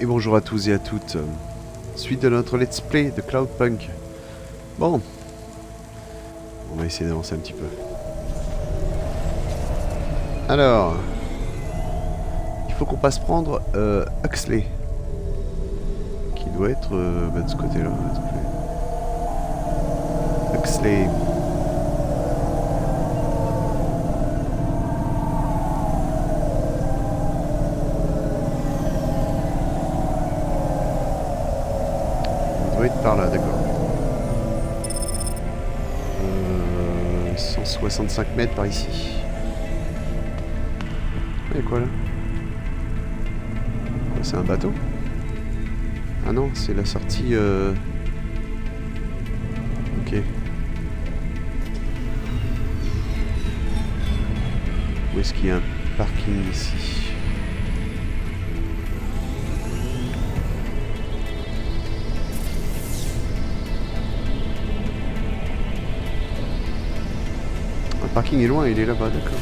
Et bonjour à tous et à toutes. Suite de notre let's play de Cloudpunk. Bon. On va essayer d'avancer un petit peu. Alors. Il faut qu'on passe prendre Huxley. Qui doit être de ce côté-là. Huxley. Par là, d'accord. 165 mètres par ici. Et quoi là? Quoi, c'est un bateau? Ah non, c'est la sortie. Ok. Où est-ce qu'il y a un parking ici? Le parking est loin, il est là-bas, d'accord.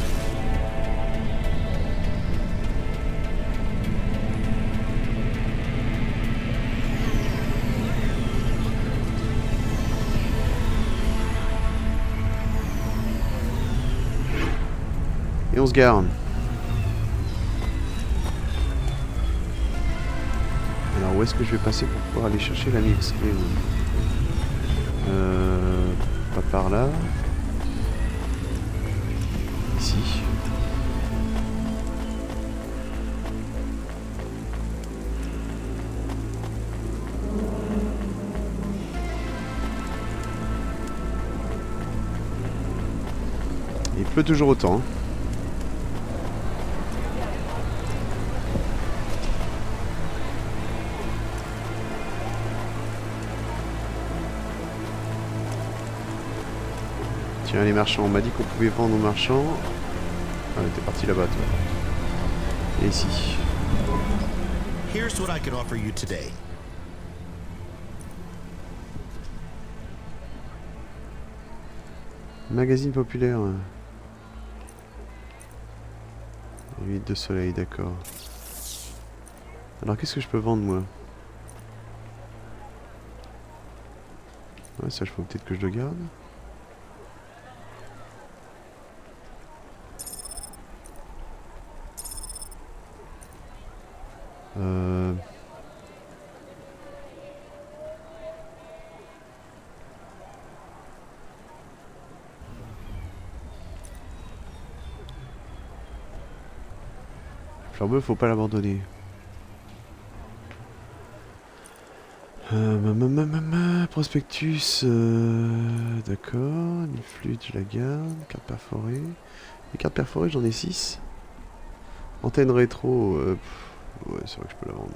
Et on se gare. Alors où est-ce que je vais passer pour pouvoir aller chercher la mix? Pas par là. Ici. Il pleut toujours autant. Tiens, les marchands, on m'a dit qu'on pouvait vendre aux marchands. Ah, t'es parti là-bas, toi. Et ici. Here's what I can offer you today. Magazine populaire. Huile de soleil, d'accord. Alors, qu'est-ce que je peux vendre, moi? Ouais, ça, je faut peut-être que je le garde. Fleur bleue, faut pas l'abandonner. Prospectus, d'accord. Une flûte, je la garde. Carte perforée. Les cartes perforées, j'en ai 6. Antenne rétro, ouais, c'est vrai que je peux la vendre.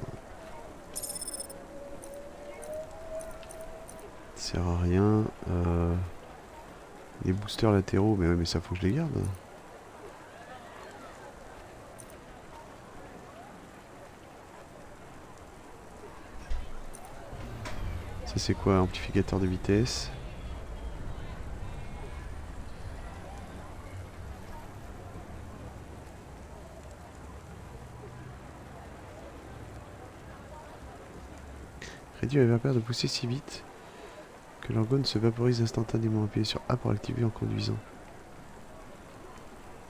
Ça sert à rien. Les boosters latéraux, mais ouais, mais ça faut que je les garde. Ça c'est quoi? Amplificateur de vitesse. Réduit la vapeur de pousser si vite que l'orgone se vaporise instantanément. Appuyez sur A pour l'activer en conduisant.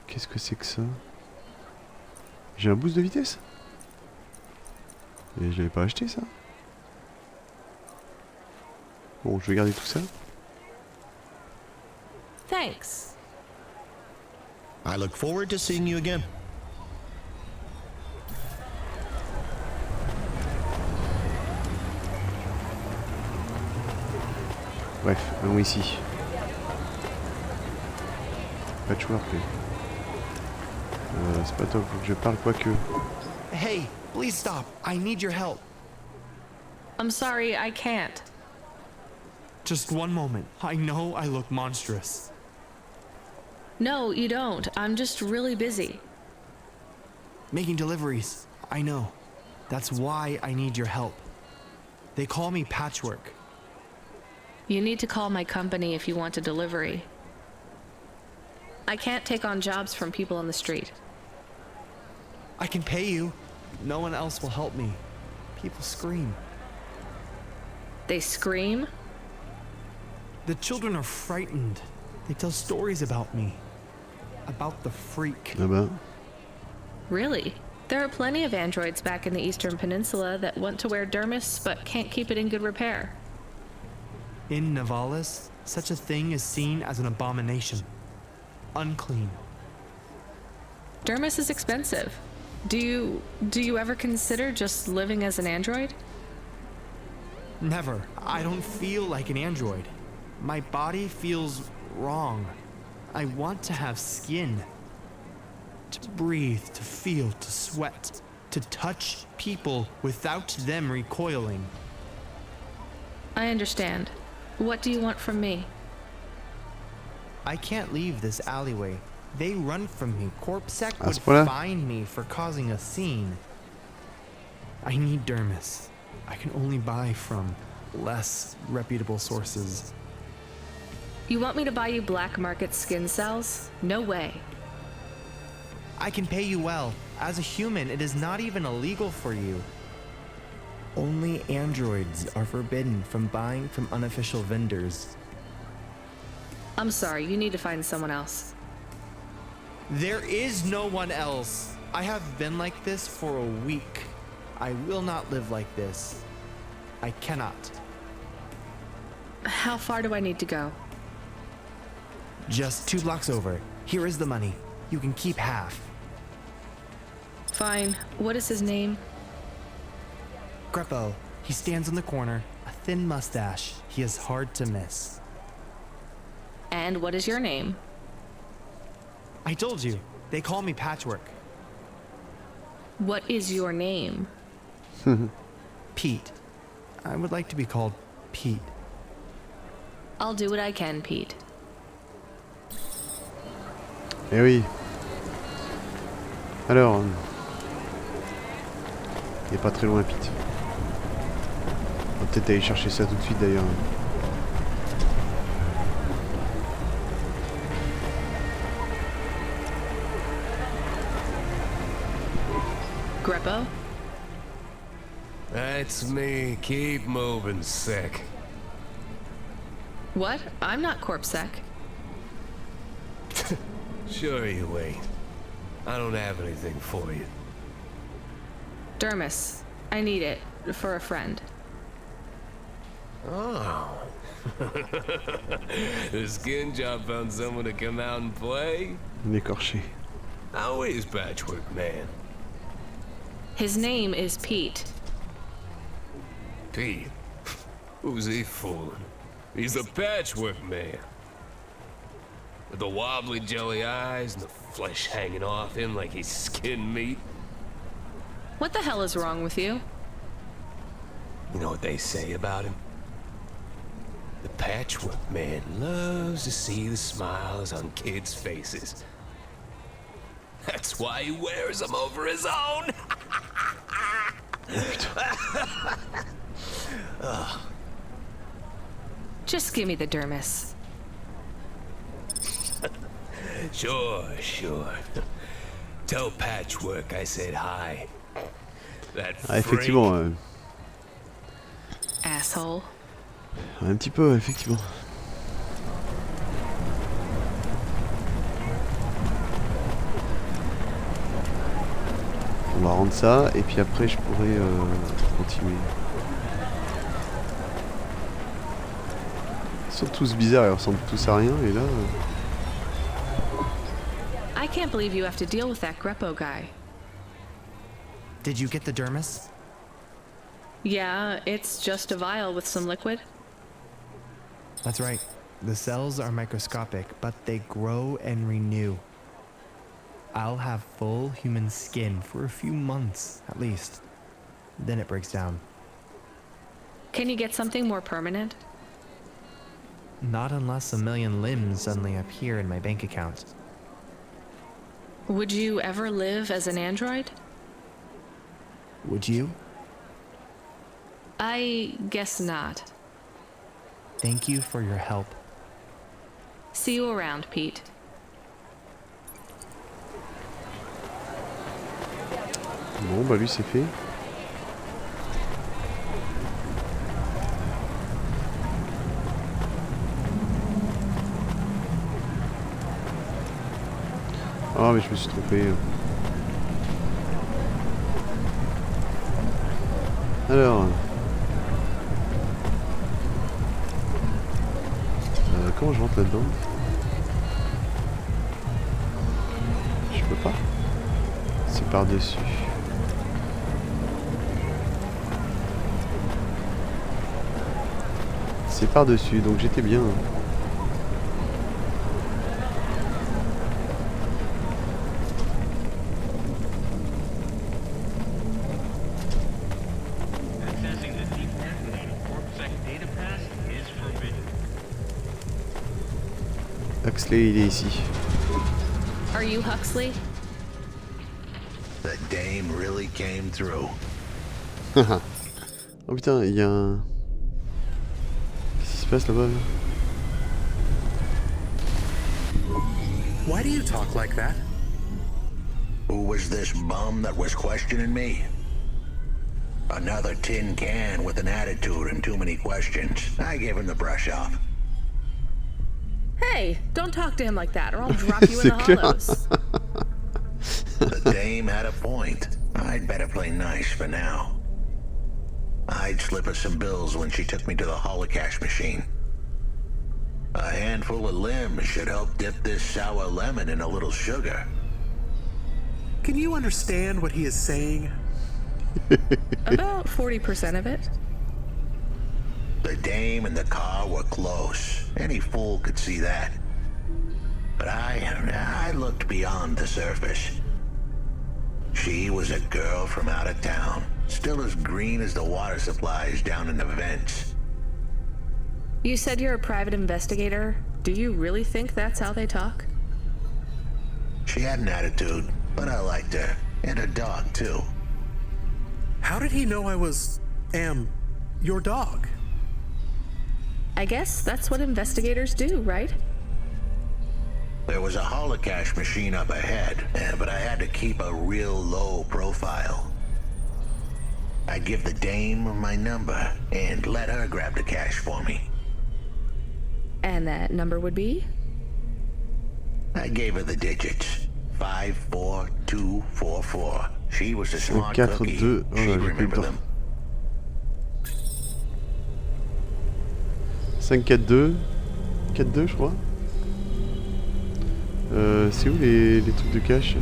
Qu'est-ce que c'est que ça? J'ai un boost de vitesse? Mais je l'avais pas acheté ça. Bon, je vais garder tout ça. Thanks. I look forward to seeing you again. Bref, allons ici. Patchwork. C'est pas top, faut que je parle quoique. Hey, please stop. I need your help. I'm sorry, I can't. Just one moment. I know I look monstrous. No, you don't. I'm just really busy. Making deliveries. I know. That's why I need your help. They call me Patchwork. You need to call my company if you want a delivery. I can't take on jobs from people on the street. I can pay you. No one else will help me. People scream. They scream? The children are frightened. They tell stories about me. About the freak. Ah bah. Really? There are plenty of androids back in the Eastern Peninsula that want to wear dermis but can't keep it in good repair. In Navalis, such a thing is seen as an abomination. Unclean. Dermis is expensive. Do you ever consider just living as an android? Never. I don't feel like an android. My body feels wrong. I want to have skin. To breathe, to feel, to sweat, to touch people without them recoiling. I understand. What do you want from me? I can't leave this alleyway. They run from me. Corpsec À ce would point-là? find me for causing a scene. I need dermis. I can only buy from less reputable sources. You want me to buy you black market skin cells? No way. I can pay you well. As a human, it is not even illegal for you. Only androids are forbidden from buying from unofficial vendors. I'm sorry, you need to find someone else. There is no one else. I have been like this for a week. I will not live like this. I cannot. How far do I need to go? Just 2 blocks over. Here is the money. You can keep half. Fine. What is his name? Greppo. He stands on the corner. A thin mustache. He is hard to miss. And what is your name? I told you. They call me Patchwork. What is your name? Pete. I would like to be called Pete. I'll do what I can, Pete. Eh oui. Alors, il est pas très loin, Pete. On va peut-être aller chercher ça tout de suite d'ailleurs. Greppo? That's me. Keep moving, sick. What? I'm not Corpsec. Sure you ain't. I don't have anything for you. Dermis. I need it. For a friend. Oh. The skin job found someone to come out and play? Un écorché. How is Patchwork Man? His name is Pete. Pete? Who's he fooling? He's the Patchwork Man. With the wobbly jelly eyes and the flesh hanging off him like he's skin meat. What the hell is wrong with you? You know what they say about him? The Patchwork Man loves to see the smiles on kids' faces. That's why he wears them over his own. Just give me the dermis. Sure. Tell Patchwork I said hi. That Ah, freak. effectivement. Asshole. Un petit peu, effectivement. On va rendre ça, et puis après je pourrai continuer. Ils sont tous bizarres, ils ressemblent tous à rien, et là... I can't believe you have to deal with that Greppo guy. Did you get the dermis? Yeah, it's just a vial with some liquid. That's right. The cells are microscopic, but they grow and renew. I'll have full human skin for a few months, at least. Then it breaks down. Can you get something more permanent? Not unless a million limbs suddenly appear in my bank account. Would you ever live as an android? Would you? I guess not. Thank you for your help. See you around, Pete. Bon, bah lui c'est fait. Ah mais je me suis trompé. Alors... comment je rentre là-dedans? Je peux pas. C'est par-dessus. C'est par-dessus, donc j'étais bien. Huxley, il est ici. Are you Huxley? The dame really came through. Oh putain, il y a un... Qu'est-ce qui se passe là-bas là? Why do you talk like that? Who was this bum that was questioning me? Another tin can with an attitude and too many questions. I gave him the brush off. Hey, don't talk to him like that or I'll drop you in the hollows. The dame had a point. I'd better play nice for now. I'd slip her some bills when she took me to the holocaust machine. A handful of limbs should help dip this sour lemon in a little sugar. Can you understand what he is saying? About 40% of it. The dame and the car were close. Any fool could see that. But I looked beyond the surface. She was a girl from out of town, still as green as the water supplies down in the vents. You said you're a private investigator. Do you really think that's how they talk? She had an attitude, but I liked her. And her dog, too. How did he know I was... your dog? I guess that's what investigators do, right? There was a holocaust machine up ahead, but I had to keep a real low profile. I'd give the dame my number and let her grab the cash for me. And that number would be? I gave her the digits. 54244. She was a smart 4, cookie. 2. Oh là, She'd j'ai plus le remember temps. them. 5, 4, 2. 4, 2, je crois. C'est où les trucs de cash?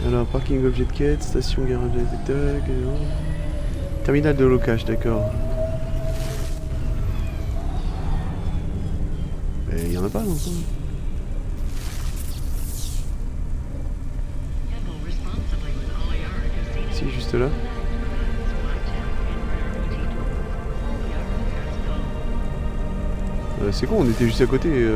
Alors, parking objet de quête, station garage de tag, terminal de locash, d'accord. Mais il y en a pas non plus. Si, juste là. C'est con, on était juste à côté.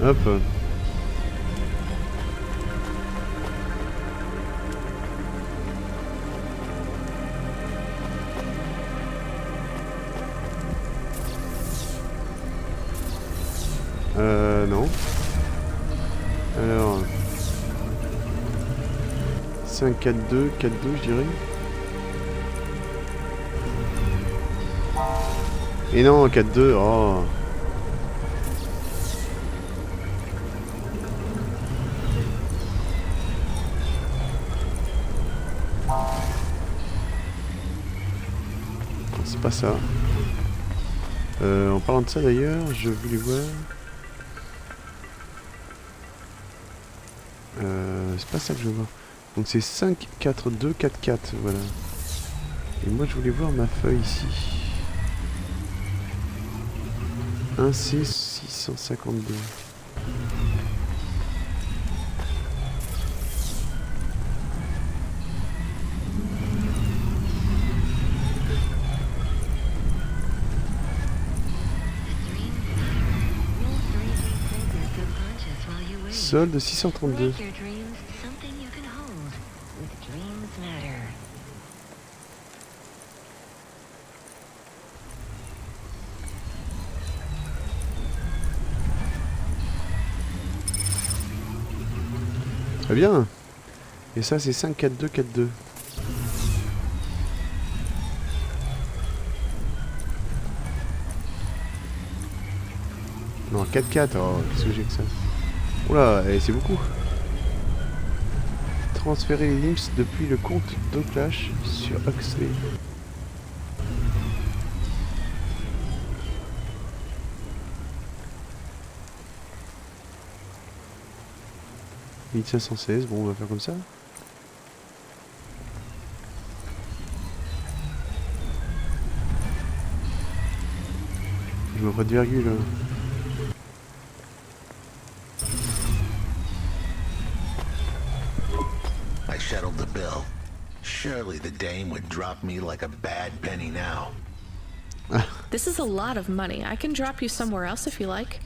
Hop. Non. Alors... 5, 4, 2, 4, 2 je dirais. Et non, 4, 2, oh. C'est pas ça. En parlant de ça d'ailleurs, je voulais voir... c'est pas ça que je veux voir. Donc c'est 5, 4, 2, 4, 4, voilà. Et moi je voulais voir ma feuille ici. 1C 652. Solde 632. Très bien. Et ça c'est 5, 4, 2, 4, 2. Non, 4, 4. Oh, qu'est-ce que j'ai que ça? Oula, c'est beaucoup. Transférer les links depuis le compte d'Oclash sur Huxley. « 1516, bon on va faire comme ça. Je me ferai de virgule. I settled the bill. Surely the dame would drop me like a bad penny now. This is a lot of money. I can drop you somewhere else if you like.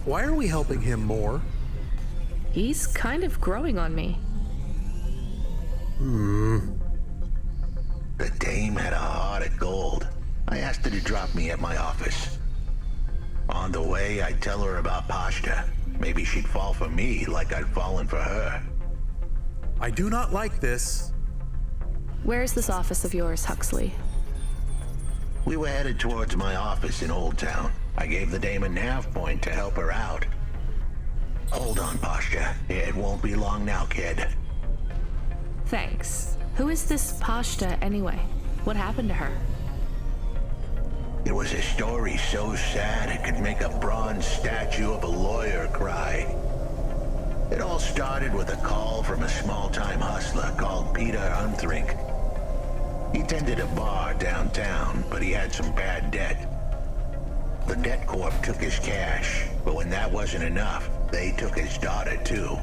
Why are we helping him more? He's kind of growing on me. The dame had a heart of gold. I asked her to drop me at my office. On the way, I'd tell her about Pashta. Maybe she'd fall for me like I'd fallen for her. I do not like this. Where is this office of yours, Huxley? We were headed towards my office in Old Town. I gave the dame a nav point to help her out. Hold on, Pashta. It won't be long now, kid. Thanks. Who is this Pashta anyway? What happened to her? It was a story so sad it could make a bronze statue of a lawyer cry. It all started with a call from a small-time hustler called Peter Umthrink. He tended a bar downtown, but he had some bad debt. The debt corp took his cash, but when that wasn't enough, they took his daughter too.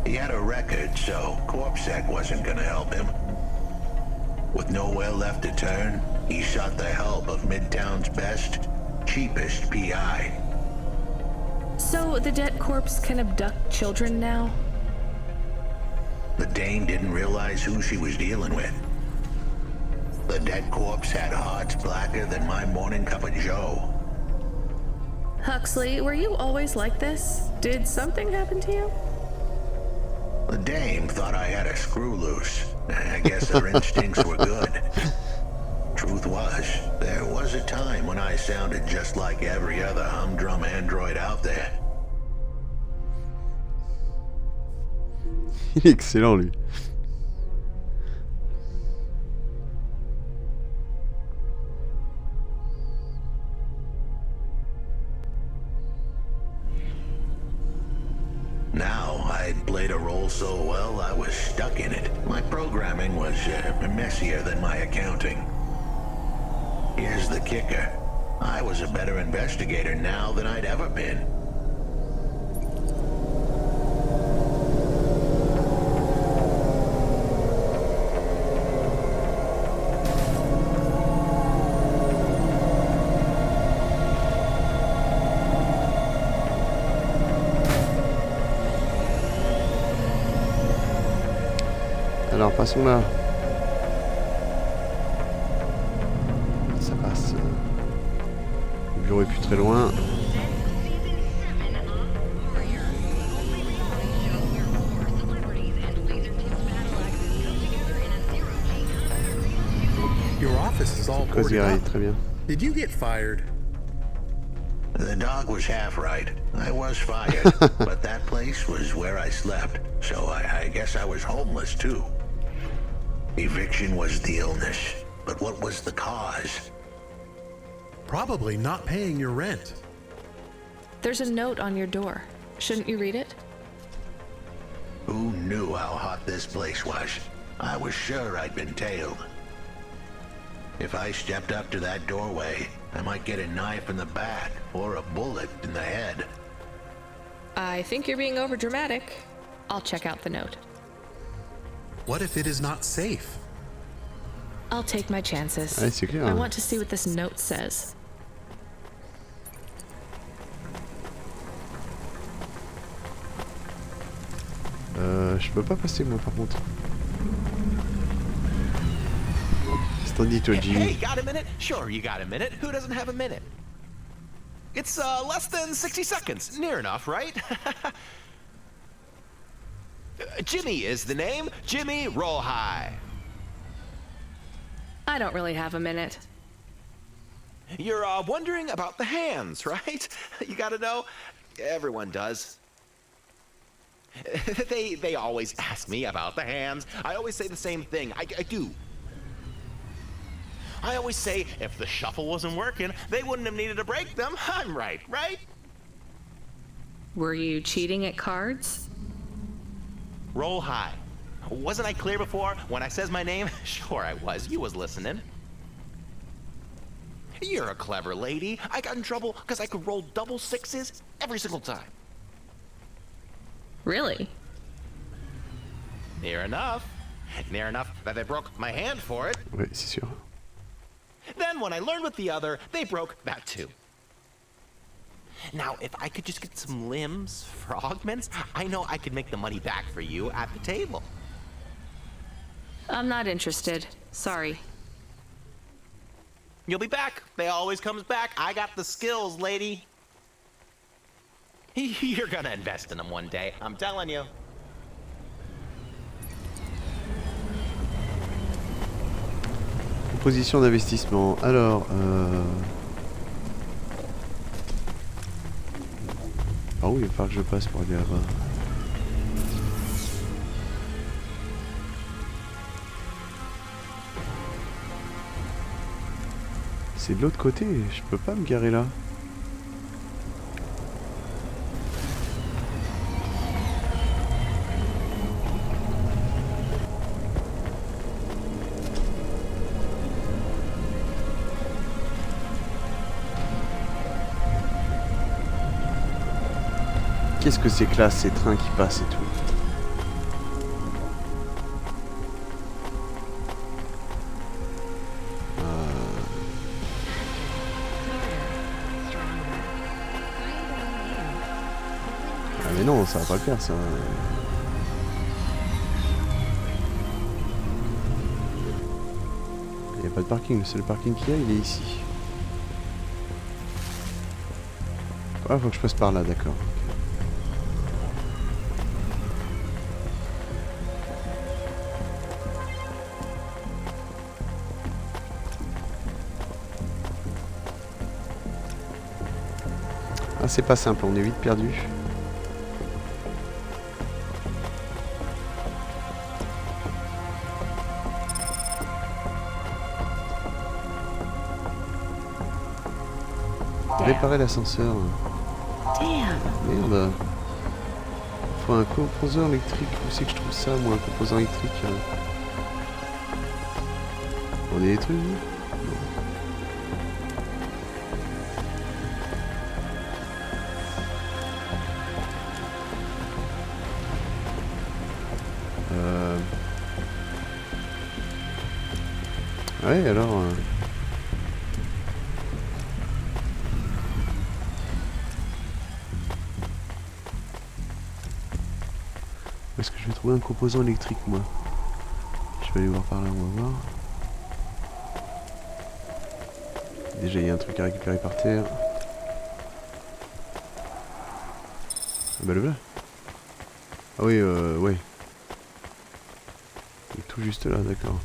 He had a record, so CorpSec wasn't gonna help him. With nowhere left to turn, he sought the help of Midtown's best, cheapest PI. So the debt corpse can abduct children now? The dame didn't realize who she was dealing with. The dead corpse had hearts blacker than my morning cup of joe. Huxley, were you always like this? Did something happen to you? The dame thought I had a screw loose. I guess her instincts were good. Truth was, there was a time when I sounded just like every other humdrum android out there. Il est excellent lui. Now, I'd played a role so well, I was stuck in it. My programming was messier than my accounting. Here's the kicker. I was a better investigator now than I'd ever been. Alors passons là. Ça passe. Le bureau est plus très loin. Your office is all boarded Cosy, up. très bien. Did you get fired? The dog was half right. I was fired, but that place was where I slept, so I guess I was homeless too. Eviction was the illness, but what was the cause? Probably not paying your rent. There's a note on your door. Shouldn't you read it? Who knew how hot this place was? I was sure I'd been tailed. If I stepped up to that doorway, I might get a knife in the back or a bullet in the head. I think you're being overdramatic. I'll check out the note. What if it is not safe? I'll take my chances. Ouais, c'est clair. I want to see what this note says. Je peux pas passer moi par contre. C'est tandis toi, Jimmy. Hey, got a minute? Sure, you got a minute. Who doesn't have a minute? It's less than 60 seconds. Near enough, right? Jimmy is the name. Jimmy, roll high. I don't really have a minute. You're wondering about the hands, right? You gotta know. Everyone does. They always ask me about the hands. I always say the same thing. I do. I always say if the shuffle wasn't working, they wouldn't have needed to break them. I'm right, right? Were you cheating at cards? Roll high. Wasn't I clear before when I says my name? Sure I was. You was listening. You're a clever lady. I got in trouble because I could roll double sixes every single time. Really? Near enough. Near enough that they broke my hand for it. Ouais, c'est sûr. Then when I learned with the other, they broke that too. Now, if I could just get some limbs for augments, I know I could make the money back for you at the table. I'm not interested. Sorry. You'll be back. They always comes back. I got the skills, lady. You're gonna invest in them one day, I'm telling you. Proposition d'investissement. Alors, ah oui, il va falloir que je passe pour aller là-bas. C'est de l'autre côté, je peux pas me garer là. Qu'est-ce que c'est classe ces trains qui passent et tout. Ah mais non, ça va pas le faire ça. Il n'y a pas de parking, le seul parking qu'il y a il est ici. Ah, faut que je passe par là, d'accord. Ah, c'est pas simple, on est vite perdu. Réparer l'ascenseur. Merde. Faut un composant électrique. Où c'est que je trouve ça, moi, un composant électrique? On est des trucs, nous? Ouais, alors... Où est-ce que je vais trouver un composant électrique, moi? Je vais aller voir par là, on va voir. Déjà, il y a un truc à récupérer par terre. Ah bah le voilà. Ah oui, ouais. Il est tout juste là, d'accord.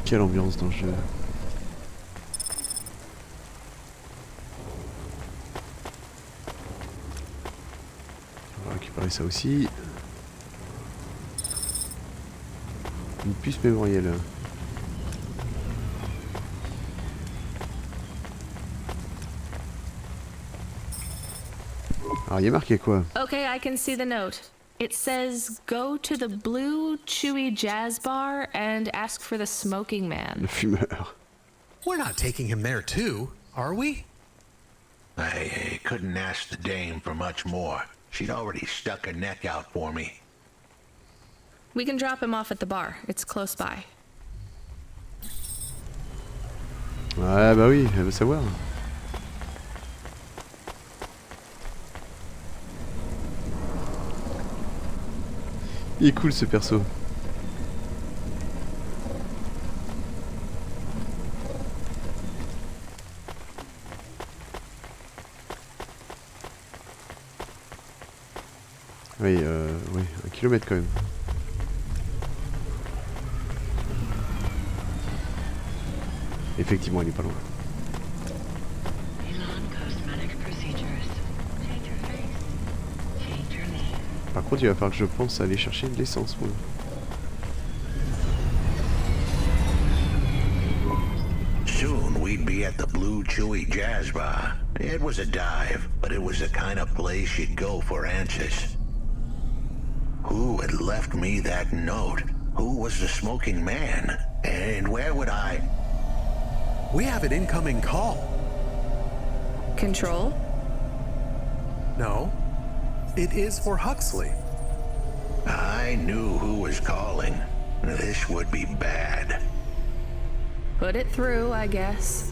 Quelle ambiance dans le jeu. On va récupérer ça aussi. Une puce mémorielle. Alors il y a marqué quoi? Okay, I can see the note. It says, go to the blue, chewy jazz bar and ask for the smoking man. Le fumeur. We're not taking him there too, are we? I couldn't ask the dame for much more. She'd already stuck her neck out for me. We can drop him off at the bar. It's close by. Ouais bah oui, elle veut savoir. Il est cool ce perso. Oui, oui, 1 kilomètre quand même. Effectivement, il est pas loin. Par contre, il va falloir que je pense à aller chercher de l'essence, moi. Soon we'd be at the Blue Chewy Jazz Bar. It was a dive, but it was the kind of place you'd go for answers. Who had left me that note? Who was the smoking man? And where would I... We have an incoming call. Control? No, it is for Huxley. I knew who was calling. This would be bad. Put it through, I guess.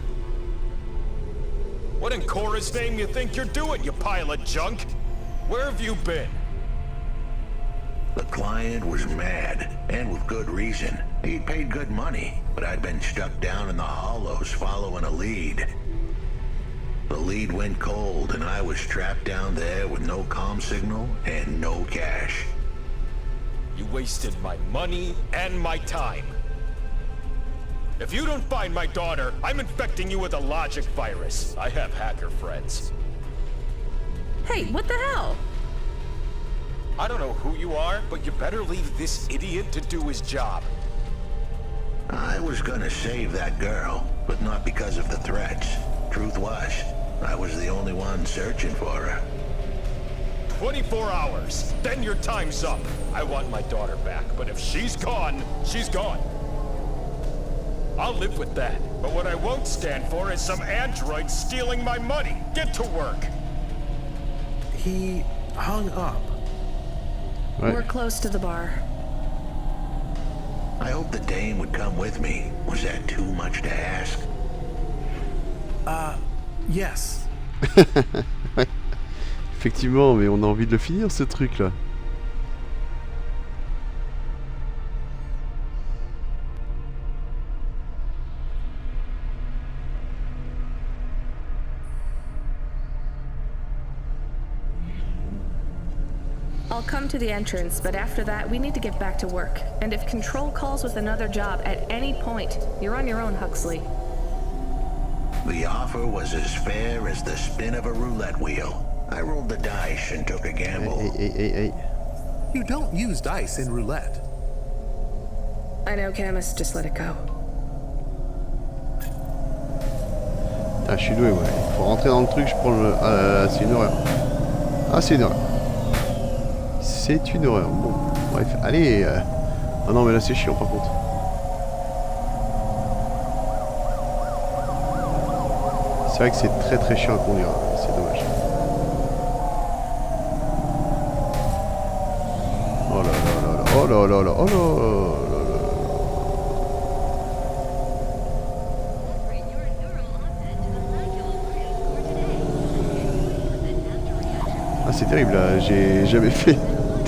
What in Cora's name you think you're doing, you pile of junk? Where have you been? The client was mad, and with good reason. He'd paid good money, but I'd been stuck down in the hollows following a lead. The lead went cold, and I was trapped down there with no comm signal and no cash. You wasted my money and my time. If you don't find my daughter, I'm infecting you with a logic virus. I have hacker friends. Hey, what the hell? I don't know who you are, but you better leave this idiot to do his job. I was gonna save that girl, but not because of the threats. Truth was, I was the only one searching for her. 24 hours, then your time's up. I want my daughter back, but if she's gone, she's gone. I'll live with that, but what I won't stand for is some android stealing my money. Get to work. He hung up. Ouais. We're close to the bar. I hoped the dame would come with me. Was that too much to ask? Yes. Ouais. Effectivement, mais on a envie de le finir ce truc là. I'll come to the entrance, but after that, we need to get back to work. And if Control calls with another job at any point, you're on your own, Huxley. The offer was as fair as the spin of a roulette wheel. I rolled the dice and took a gamble. Hey. You don't use dice in roulette. I know, Camus, just let it go. Ah, je suis doué, ouais. Pour rentrer dans le truc, je prends le... Ah, c'est une horreur. Ah, c'est une horreur. C'est une horreur. Bon, bref, allez. Ah non, mais là, c'est chiant, par contre. C'est vrai que c'est très très chiant à conduire. C'est dommage. Oh là là là là. Oh là là là. Oh là là là. Ah, c'est terrible là, j'ai jamais fait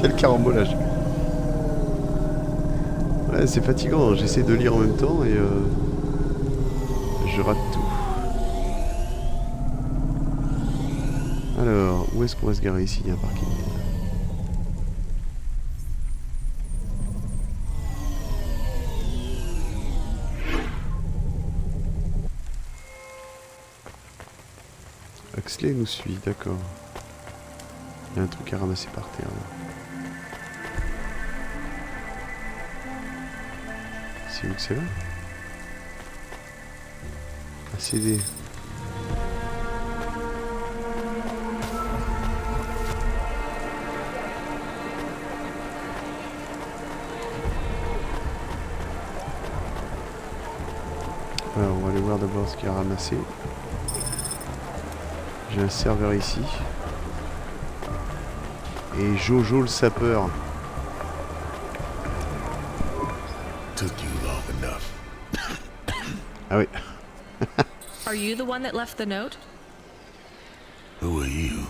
tel carambolage. Ouais, c'est fatigant, j'essaie de lire en même temps et je rate tout. Alors, où est-ce qu'on va se garer ici? Il y a un parking. Huxley nous suit, d'accord. Il y a un truc à ramasser par terre là. C'est où que c'est là? Un CD. Alors on va aller voir d'abord ce qu'il y a ramassé. J'ai un serveur ici. Et Jojo le sapeur. Took you long enough. Ah oui. Are you the one that left the note? Who are you?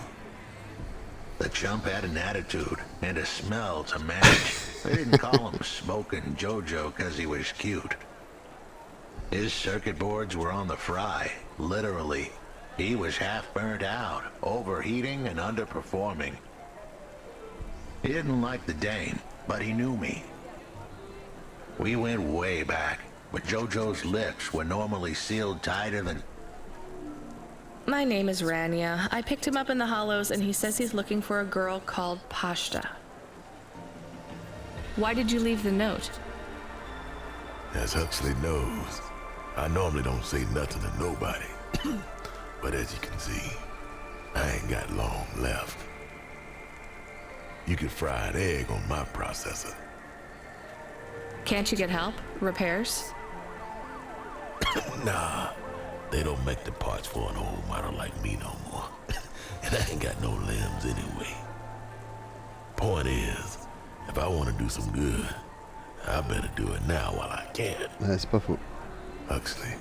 The chump had an attitude and a smell to match. They didn't call him Smoking Jojo because he was cute. His circuit boards were on the fry, literally. He was half burnt out, overheating and underperforming. He didn't like the dame, but he knew me. We went way back, but JoJo's lips were normally sealed tighter than... My name is Rania. I picked him up in the Hollows, and he says he's looking for a girl called Pashta. Why did you leave the note? As Huxley knows, I normally don't say nothing to nobody. But as you can see, I ain't got long left. You can fry an egg on my processor. Can't you get help? Repairs? Nah, they don't make the parts for an old model like me no more. And I ain't got no limbs anyway. Point is, if I want to do some good, I better do it now while I can. Ouais, c'est pas faux. Huxley,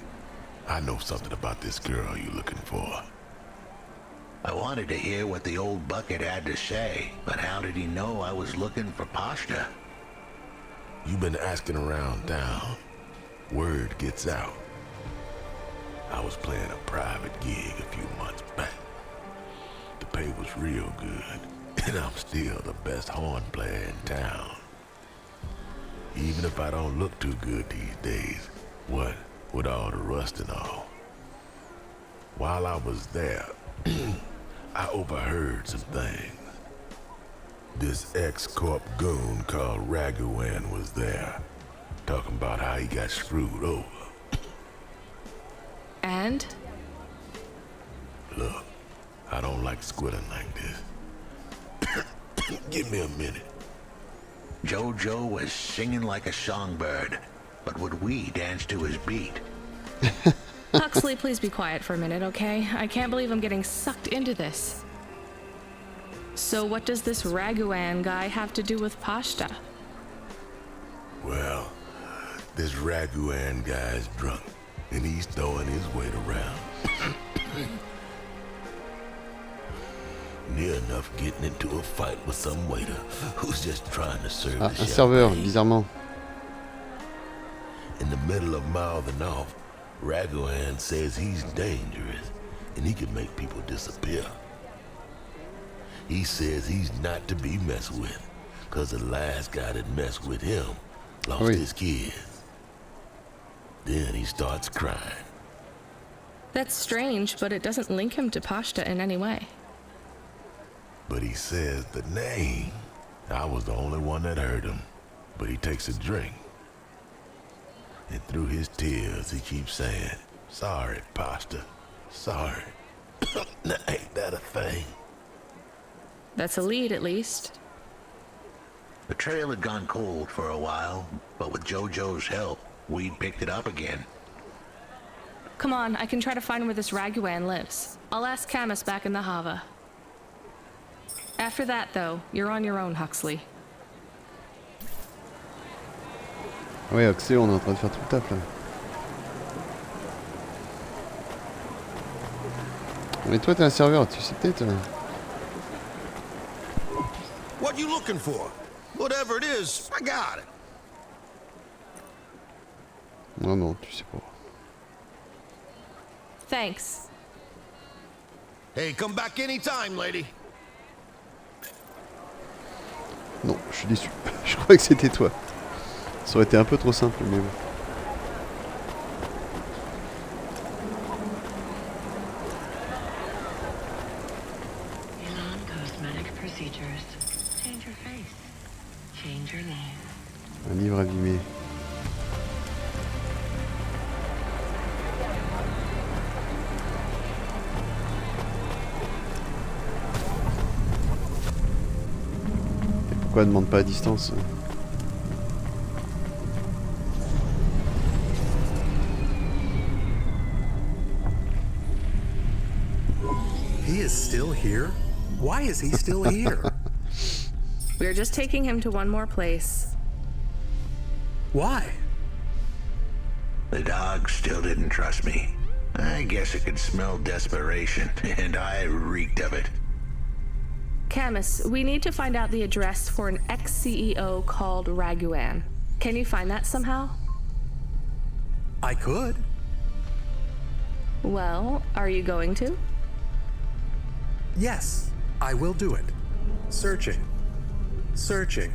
I know something about this girl you're looking for. I wanted to hear what the old bucket had to say, but how did he know I was looking for Pashta? You've been asking around town. Word gets out. I was playing a private gig a few months back. The pay was real good, and I'm still the best horn player in town. Even if I don't look too good these days, what with all the rust and all. While I was there, I overheard some things. This ex-corp goon called Raguan was there, talking about how he got screwed over. And? Look, I don't like squilling like this. Give me a minute. JoJo was singing like a songbird, but would we dance to his beat? Huxley, please be quiet for a minute, okay? I can't believe I'm getting sucked into this. So what does this Raguan guy have to do with Pashta? Well, this Raguan guy's drunk, and he's throwing his weight around. Near enough getting into a fight with some waiter who's just trying to serve Ah, the un serveur, champagne. bizarrement. In the middle of mouthing off, Raguan says he's dangerous and he can make people disappear. He says he's not to be messed with, cause the last guy that messed with him lost Oui. his kids. Then he starts crying. That's strange, but it doesn't link him to Pashta in any way. But he says the name. I was the only one that heard him. But he takes a drink. And through his tears, he keeps saying, "Sorry, Pashta. Sorry." Now, ain't that a thing? That's a lead, at least. The trail had gone cold for a while, but with JoJo's help, we picked it up again. Come on, I can try to find where this Raguan lives. I'll ask Camus back in the Hava. After that, though, you're on your own, Huxley. Ouais, Huxley, on est en train de faire tout le taf là. Mais toi, t'es un serveur, tu sais peut-être. What you looking for? Whatever it is, I got it. Non, non, tu sais pas. Thanks. Hey, come back anytime, lady. Non, je suis déçu. Je croyais que c'était toi. Ça aurait été un peu trop simple, mais bon. Un livre abîmé. Et pourquoi elle demande pas à distance? He is still here? Why is he still here? We're just taking him to one more place. Why? The dog still didn't trust me. I guess it could smell desperation, and I reeked of it. Camus, we need to find out the address for an ex-CEO called Raguan. Can you find that somehow? I could. Well, are you going to? Yes, I will do it. Searching. Searching.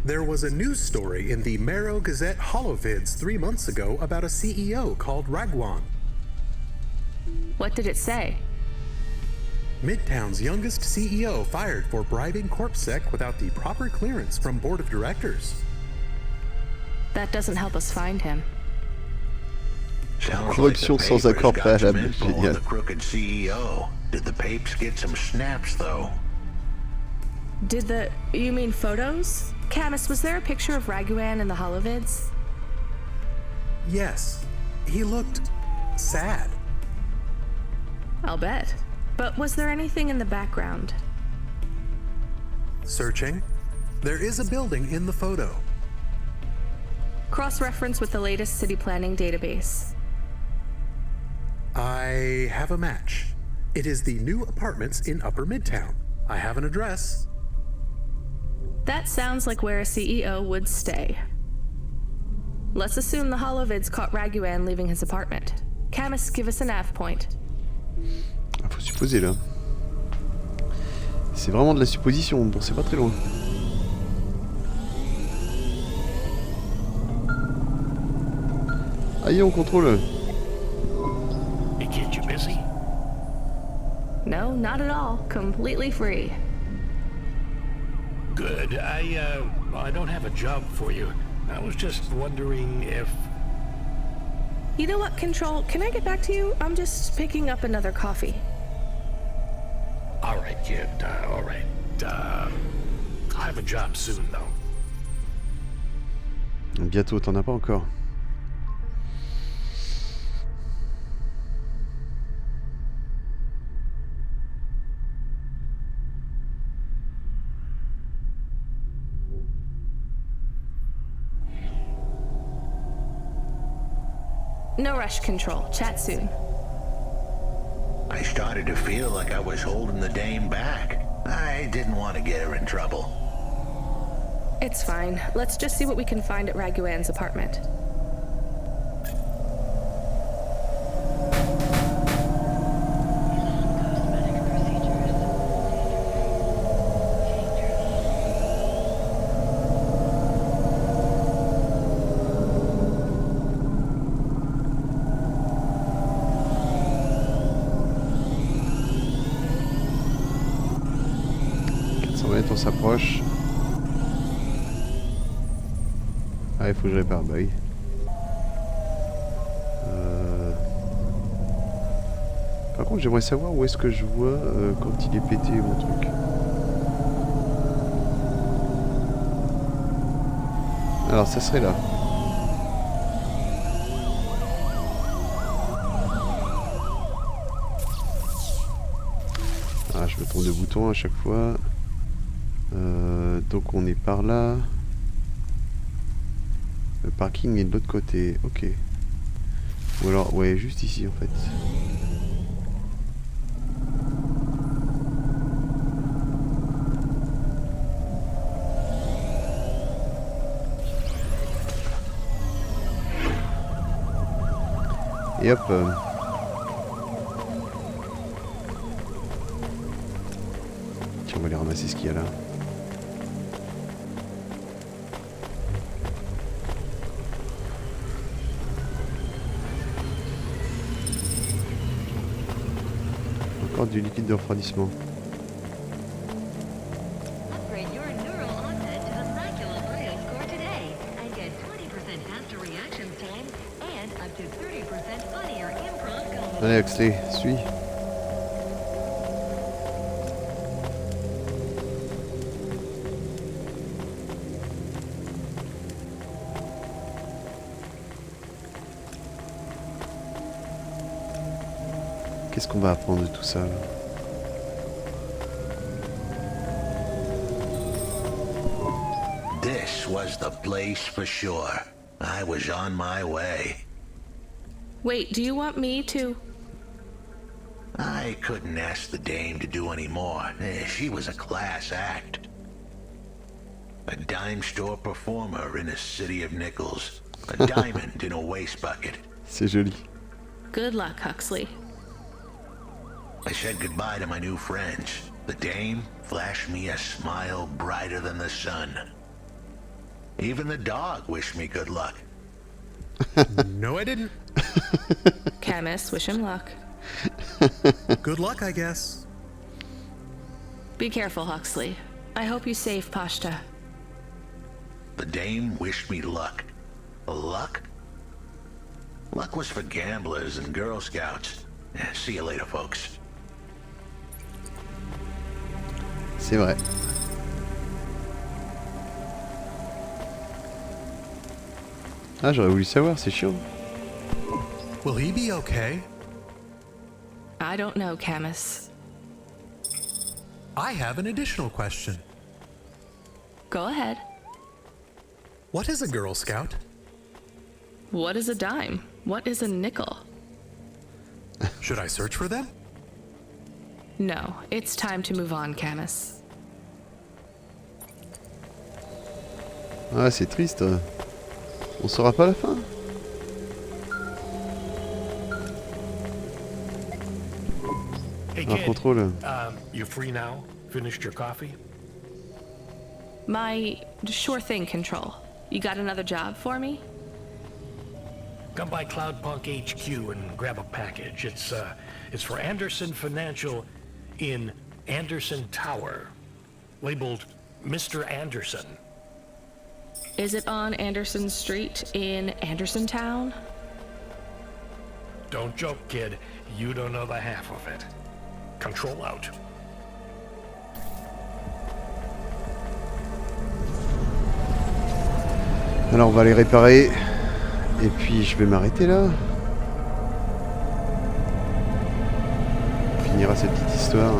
There was a news story in the Marrow Gazette Holovids 3 months ago about a CEO called Ragwan. What did it say? Midtown's youngest CEO fired for bribing CorpSec without the proper clearance from board of directors. That doesn't help us find him. Sounds Corruption like the sans accord papers got some préalable. info on Génial. the crooked CEO. Did the papes get some snaps, though? You mean photos? Camus, was there a picture of Raguan in the holovids? Yes, he looked sad. I'll bet. But was there anything in the background? Searching. There is a building in the photo. Cross-reference with the latest city planning database. I have a match. It is the new apartments in Upper Midtown. I have an address. That sounds like where a CEO would stay. Let's assume the holovids caught Raguan leaving his apartment. Camus, give us a nav point. Ah, faut supposer là. C'est vraiment de la supposition, bon c'est pas très loin. Aïe, on contrôle. Hey kid, you busy? No, not at all. Completely free. Good. I don't have a job for you. I was just wondering if... You know what, Control? Can I get back to you? I'm just picking up another coffee. All right, kid. All right. I'll have a job soon, though. Bientôt, t'en as pas encore. No rush, Control. Chat soon. I started to feel like I was holding the dame back. I didn't want to get her in trouble. It's fine. Let's just see what we can find at Raguan's apartment. On s'approche. Ah, il faut que je répare, bah oui. Par contre, j'aimerais savoir où est-ce que je vois quand il est pété mon truc. Alors, ça serait là. Ah, je me trompe de bouton à chaque fois. Donc on est par là. Le parking est de l'autre côté. Ok. Ou alors, ouais, juste ici en fait. Et hop. Tiens, on va aller ramasser ce qu'il y a là. Du liquide de refroidissement. Allez Huxley, suis. Qu'est-ce qu'on va apprendre de tout ça là? This was the place for sure. I was on my way. Wait, do you want me to... I couldn't ask the dame to do any more. She was a class act. A dime store performer in a city of nickels. A diamond in a waste bucket. C'est joli. Good luck, Huxley. I said goodbye to my new friends. The dame flashed me a smile brighter than the sun. Even the dog wished me good luck. No, I didn't. Camus, wish him luck. Good luck, I guess. Be careful, Huxley. I hope you save Pashta. The dame wished me luck. Luck? Luck was for gamblers and Girl Scouts. See you later, folks. C'est vrai. Ah, j'aurais voulu savoir, c'est chiant. Will he be okay? I don't know, Camus. I have an additional question. Go ahead. What is a Girl Scout? What is a dime? What is a nickel? Should I search for them? No, it's time to move on, Camus. Ah, c'est triste. On saura pas la fin. Hey, Alors, kid, contrôle. you free now? Finished your coffee? Sure thing, Control. You got another job for me? Come by Cloudpunk HQ and grab a package. It's for Anderson Financial in Anderson Tower, labeled Mr. Anderson. Is it on Anderson Street in Anderson Town? Don't joke, kid. You don't know the half of it. Control out. Alors on va les réparer. Et puis je vais m'arrêter là. On finira cette petite histoire.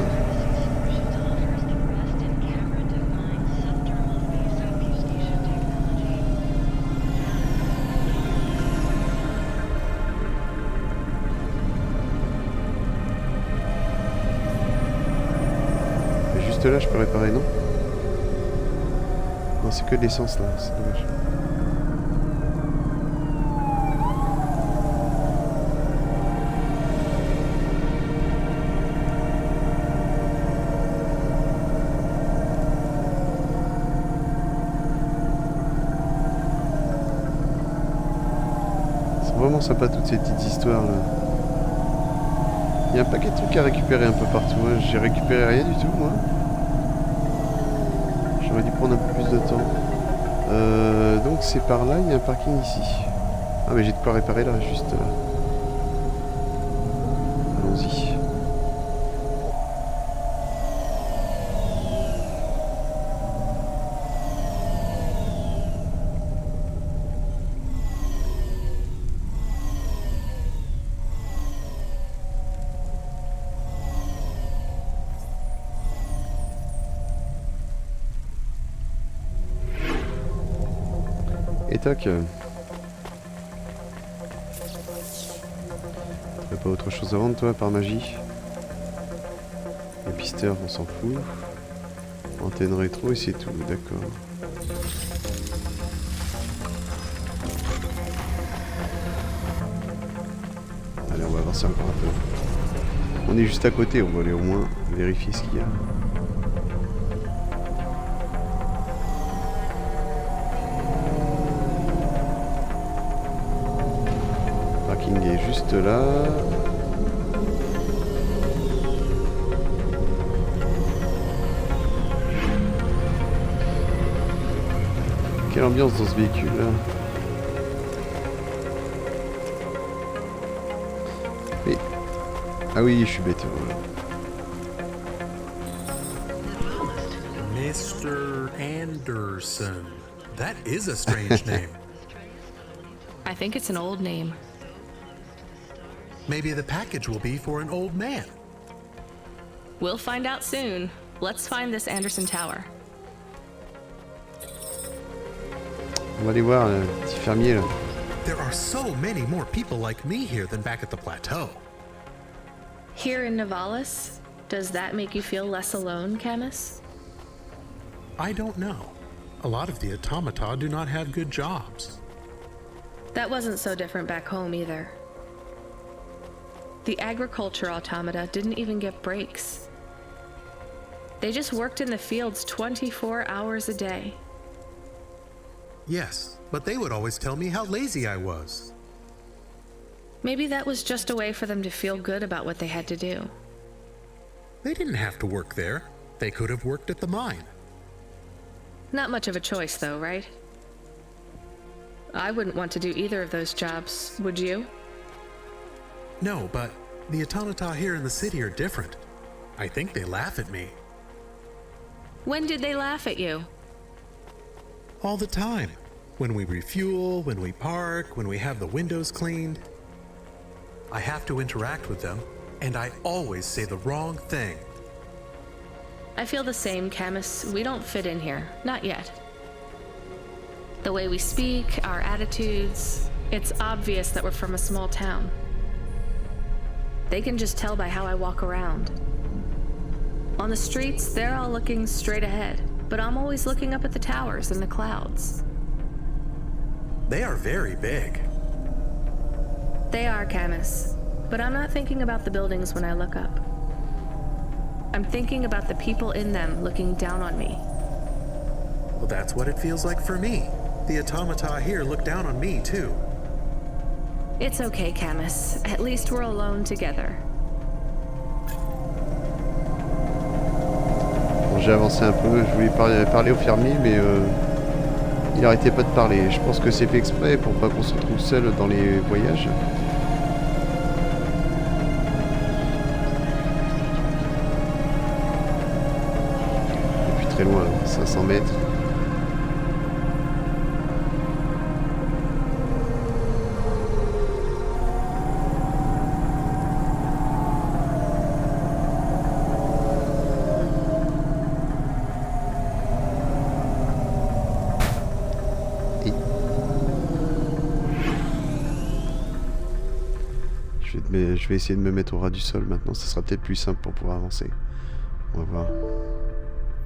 Mais juste là je peux réparer, non? Non, c'est que de l'essence là, c'est dommage. Vraiment sympa toutes ces petites histoires là. Il y a un paquet de trucs à récupérer un peu partout. Hein. J'ai récupéré rien du tout moi. J'aurais dû prendre un peu plus de temps. Donc c'est par là, il y a un parking ici. Ah mais j'ai de quoi réparer là, juste là. Allons-y. Et tac. Y'a pas autre chose à vendre toi par magie? Le pisteur on s'en fout. Antenne rétro et c'est tout, d'accord. Allez, on va avancer encore un peu. On est juste à côté, on va aller au moins vérifier ce qu'il y a. Est juste là. Quelle ambiance dans ce véhicule là. Mais... Ah oui, je suis bête. Voilà. Mr. Anderson. That is a strange name. I think it's an old name. Maybe the package will be for an old man. We'll find out soon. Let's find this Anderson Tower. On va aller voir le petit fermier là. There are so many more people like me here than back at the plateau. Here in Nivalis, does that make you feel less alone, Camus? I don't know. A lot of the automata do not have good jobs. That wasn't so different back home either. The agriculture automata didn't even get breaks. They just worked in the fields 24 hours a day. Yes, but they would always tell me how lazy I was. Maybe that was just a way for them to feel good about what they had to do. They didn't have to work there. They could have worked at the mine. Not much of a choice, though, right? I wouldn't want to do either of those jobs, would you? No, but the automata here in the city are different. I think they laugh at me. When did they laugh at you? All the time. When we refuel, when we park, when we have the windows cleaned. I have to interact with them, and I always say the wrong thing. I feel the same, Camus. We don't fit in here. Not yet. The way we speak, our attitudes, it's obvious that we're from a small town. They can just tell by how I walk around. On the streets, they're all looking straight ahead, but I'm always looking up at the towers and the clouds. They are very big. They are, Camus, but I'm not thinking about the buildings when I look up. I'm thinking about the people in them looking down on me. Well, that's what it feels like for me. The automata here look down on me, too. It's okay, Camus. At least we're alone together. Bon, j'ai avancé un peu, je voulais parler au fermier, mais il arrêtait pas de parler. Je pense que c'est fait exprès pour pas qu'on se retrouve seul dans les voyages. Depuis très loin, 500 mètres. Je vais essayer de me mettre au ras du sol maintenant, ça sera peut-être plus simple pour pouvoir avancer. On va voir.